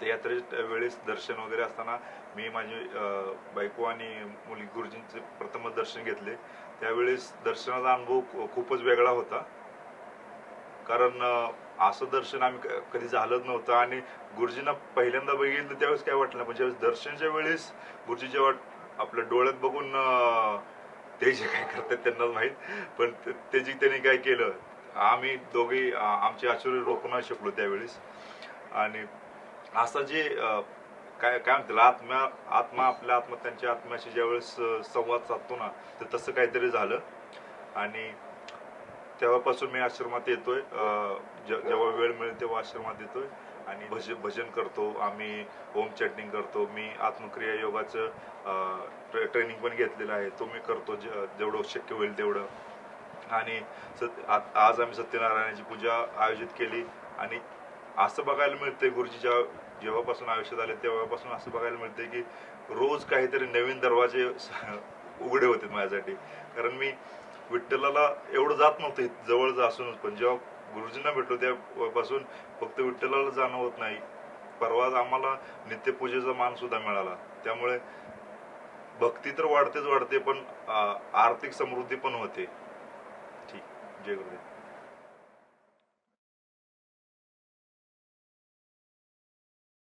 यात्रेच्या वेळेस दर्शन वगैरे असताना मी माझी बायको आणि मुली गुरुजींचे प्रथमच दर्शन घेतले। त्यावेळेस दर्शनाचा अनुभव खूपच वेगळा होता, कारण असं दर्शन आम्ही कधी झालंच नव्हतं आणि गुरुजींना पहिल्यांदा बघितलं त्यावेळेस काय वाटलं नाही, पण ज्यावेळेस दर्शनच्या वेळेस गुरुजी जेव्हा आपल्या डोळ्यात बघून ते जे काय करतात त्यांनाच माहीत, पण त्याची त्यांनी काय केलं, आम्ही दोघे आमचे आश्चर्य रोखू नाही शकलो त्यावेळेस। आणि असं जे काय काय म्हणतात आत्मा आत्मा आपल्या त्यांच्या आत्म्याशी ज्यावेळेस संवाद साधतो ना, तर तसं काहीतरी झालं। आणि तेव्हापासून मी आश्रमात येतोय, जेव्हा वेळ मिळेल तेव्हा आश्रमात येतोय आणि भजन करतो, आम्ही ओम चॅटिंग करतो, मी आत्मक्रिया योगाचं ट्रेनिंग पण घेतलेलं आहे, तो मी करतो जेवढं शक्य होईल तेवढं। आणि आज आम्ही सत्यनारायणाची पूजा आयोजित केली आणि असं बघायला मिळतंय गुरुजीच्या जेव्हापासून आयुष्यात आले तेव्हापासून असं बघायला मिळतंय की रोज काहीतरी नवीन दरवाजे उघडे होते माझ्यासाठी। कारण मी विठ्ठलाला एवढं जात नव्हतं जवळच असूनच, पण जेव्हा गुरुजींना भेटलो तेव्हापासून फक्त विठ्ठलाला जाणं होत नाही, परवा आम्हाला नित्यपूजेचा मान सुद्धा मिळाला। त्यामुळे भक्ती तर वाढतेच वाढते, पण आर्थिक समृद्धी पण होते। ठीक, जय गुरुदेव।